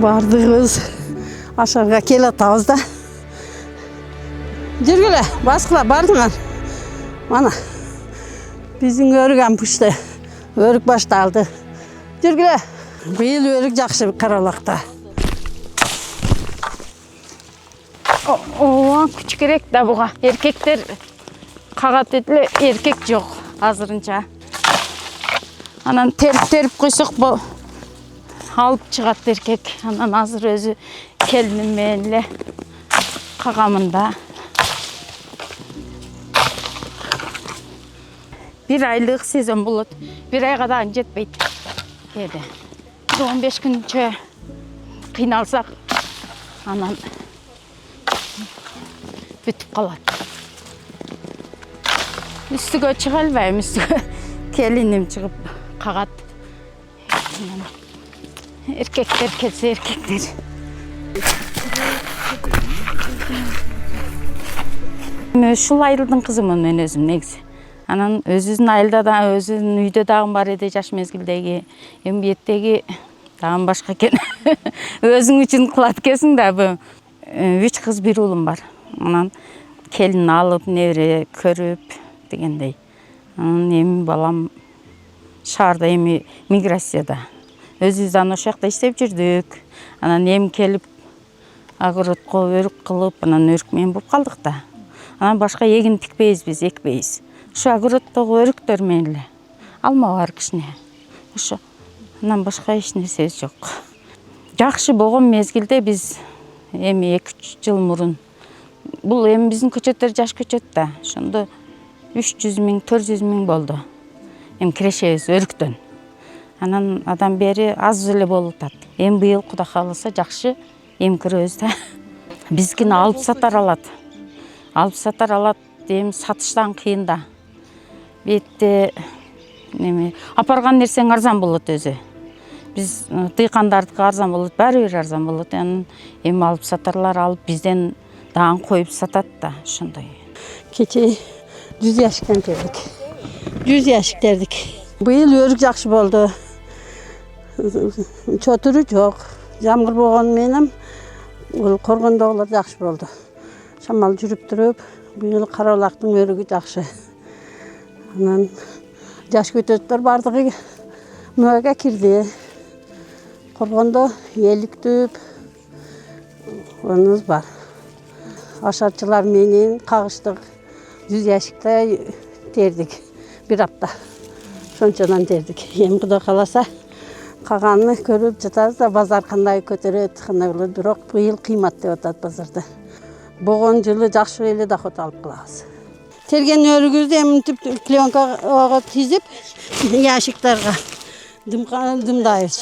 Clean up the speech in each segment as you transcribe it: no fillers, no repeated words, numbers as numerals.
Бардығыз ашарға кел атабыз да. Жүргілі, басқыла бардыңар. Мана, біздің өрік ампышты, өрік башталды. Жүргілі, биыл өрік жақшы қаралақта. О, күч керек да бұға. Еркектер қағат етілі, еркек жоқ азырынша. Анан теріп қойсық бұл. Алып шығат еркек. Анан азыр өзі келініменле қағамында. Bir айлық сезон болады. Bir айға дағын жетпейді. Еді. 15 күнше қиналсақ, анан бүтіп қалады. Үстіге шыға албаймын, үстіге келінім шығып қағат. Erkekler kelсе erkekler. Ушул айылдын кызымын мен өзүм негизи. Анан өзүнүн айылда да, өзүнүн үйдө дагы бар эди жаш мезгилдеги, эми беттеги дагы башка экен. Өзүң үчүн кылат экенсиң да, бу 3 кыз 1 уулум бар. Анан келин алып, небере көрүп дегендей. Анан эми балам шаарда эми миграцияда. Өзүбүз ошол жакта иштеп жүрдүк. Анан эми келип огородко өрүк кылып, анан өрүк менен болуп калдык да. Анан башка эгин тикпейбиз, биз экпейбиз. Ошо огороддогу өрүктөр менен эле. Алма бар кичине. Ошо. Анан башка эч нерсебиз жок. Жакшы болгон мезгилде биз эми 2-3 жыл мурун бул эми биздин көчөттөр жаш көчөт да. Ошондо 300 000, 400 000 болду. Эми кирешебиз өрүктөн. Анан адам бери аз эле болуп атат. Эми быйыл Кудай кааласа жакшы эмкиребиз да. Бизгини алып сатар алат. Алып сатар алат, эми сатыштан кыйын да. Бетте неме апарган нерсең арзан болот өзү. Биз дыйкандардыкы арзан болот, баары бир арзан болот. Эми алып сатарлар алып бизден дагы коюп сатат да, ошондой. Keçe 100 яшиктен тердик. 100 яшик тердик. Быйыл өрүк жакшы болду. Чотуру жок. Жамгыр болгон менен бул коргондогулар жакшы болду. Шамал жүрүп туруп, быйыл Карабулактын өрүгү жакшы. Анан жаш көтөттөр бардыгы мөөгө кирди. Коргондо эликтүп онубуз бар. Ашарчылар менен кагыштык 100 яшикте тердик. Bir апта. Сончадан тердик. Эми Кудай кааласа каганын көрүп жатабыз да, базар кандай көтөрөт, кандай болот, бирок быйыл кыймат деп атат базарда. Болгон жылы жакшы эле доход алып калабыз. Терген өрүгүбүздү эминтип пленкага тизип, ящиктарга дымдайбыз.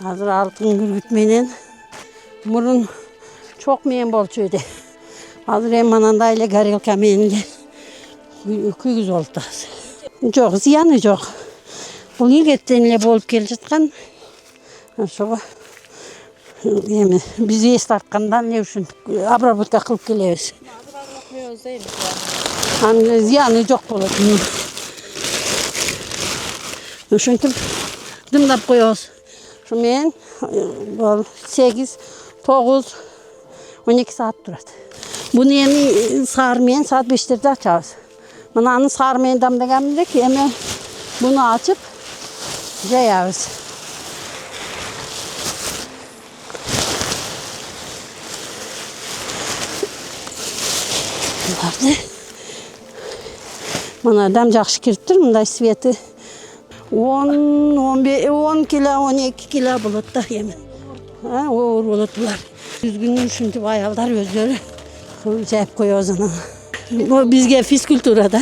Азыр алтын күргүт менен мурун чок менен болчу эди. Азыр эми анандай эле горелка менен күйгүзүп атабыз. Жок, зыяны жок. Бул ийгеттен эле болуп келе жаткан. Ошого эми биз эс тарткандан эмне үчүн обработка кылып келебиз. Анын зыяны жок болот. Ошентип дымдап коебуз. Ошо менен бул 8, 9, 12 саат турат. Буну эми саар менен саат 5-терде ачабыз. Мынаны саар менен дамдагандык, эми буну ачып жаябыз. Мына дам жакшы кириптир, мындай свети 10 кило, 12 кило болот да эми. Оор болот булар. Үзгүнү ушинтип аялдар өздөрү жайып коебуз анан. Бул бизге физкультура да.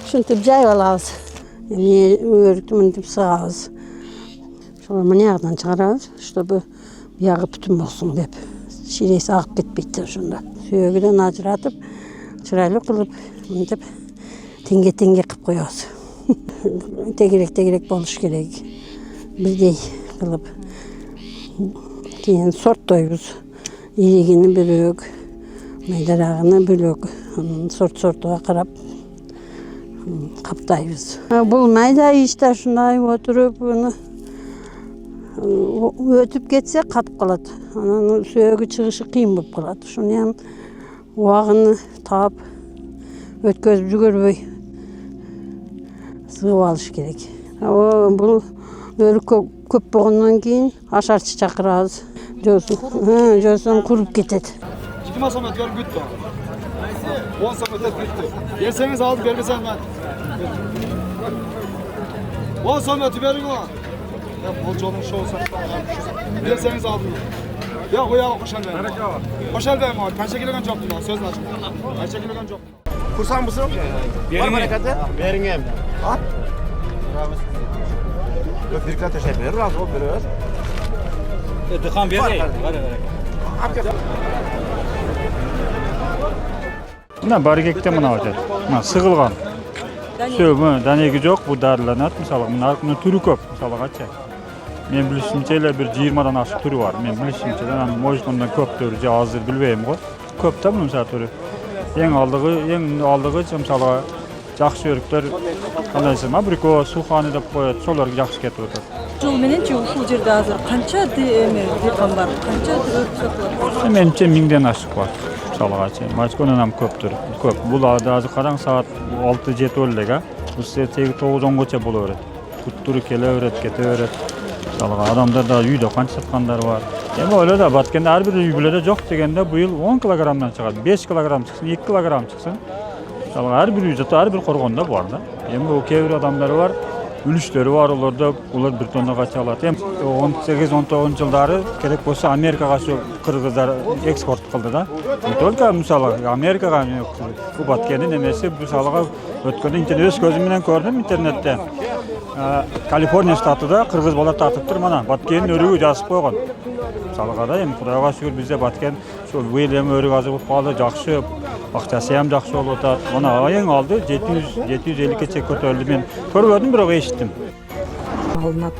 Ушинтип жайып алабыз. Эми өрүктү мынтип сыгабыз. Ошол мынягынан чыгарабыз, чтобы биягы бүтүн болсун деп. Ширesi агып кетпейт ошондо. Сүйөгүдөн ажыратып, чырайлуу кылып, мынтип теңге-теңге кылып коебуз. Тегерек болуш керек. Бирдей кылып. Кийин сорттойбуз. Иригини бөлөк, майдарагыны бөлөк. Анан сорт-сортуга карап каптайбыз. Бул майда иште ушундай отуруп, буну Өтүп кетсе катып калат. Анан сөөгү чыгышы кыйын болуп калат. Ошону ham убагын таап өткөзүп жүгөрбөй сыгып алыш керек. Бул өрүк көп болгондон кийин ашарчы чакырабыз. Жөөсүн куруп кетет. 2 masa ötüyorum güttü. 10 saat ötüp güttü. Yerseniz aldım, vermeseniz ben. 10 saat ötüp verin o. Ya bolçolun şu olsa. Yerseniz aldım. Ya o ya koşal benim. Koşal benim abi. Kaç kilogram çaptın lan? Söz açın. Kaç kilogram çaptın? Kursan mısın? Var mı hareketi? Verin hem. At. Bir kat teşekkür ederim. Razı ol veriyor. Dıkan vereyim. Мына баргекте мына өтөт. Мына сыгылган. Сөөгү данеги жок, бу дарыланат. Мисалы мына түрү көп. Мисалыгачы. Мен билишимче эле бир 20дан ашык түрү бар. Мен билишимче анан может мындан көптөрү же азыр билбейм го. Көп да мунун түрү. Эң алдыгы мисалы жакшы өрүктөр кандай десем, абрикос, сухани деп коет. Шолор жакшы кетип атат. Жыл мененчи ушул жерде азыр канча дыйкан бар? Канча өрүк сатылат? Менимче 1000ден ашык бар. Мисалыгачы. Мачконун ham көптүр. Көп. Бул азыр караң саат 6-7 эле. Бул 8-9-10гочо боло берет. Туттуру келе берет, кете берет. Мисалыга адамдар да үйдө канча саткандар бар. Эми ойло да Баткенде ар бир үй бүлөдө жок дегенде быйыл 10 килограммдан чыгат. 5 килограмм чыксын, 2 килограмм чыксын. Мисалыга ар бир үйдө, ар бир коргондо бар да. Эми о кээ бир адамдар бар. Үлүштөрү бар, улар 1 тоннага чалат. Эми 18-19 жылдары керек болсо Америкага ошо кыргыздар экспорт кылды да. Не только мисалы Америкага, бу Баткендин эмеси мисалыга өткөндө интернет өз көзүм менен көрдүм интернетте. Калифорния штатында кыргыз бала тартыптыр, мана Баткендин өрүгү жазып койгон. Мисалыга да эми Кудайга шүгүр бизде Баткен ошо Уильям өрүк азыр болуп калды, жакшы. Акчасы ham жакшы болуп атат. Мана эң алды 750 чек көтөрүлдү. Мен көрбөдүм, бирок эшиттим. Алынат.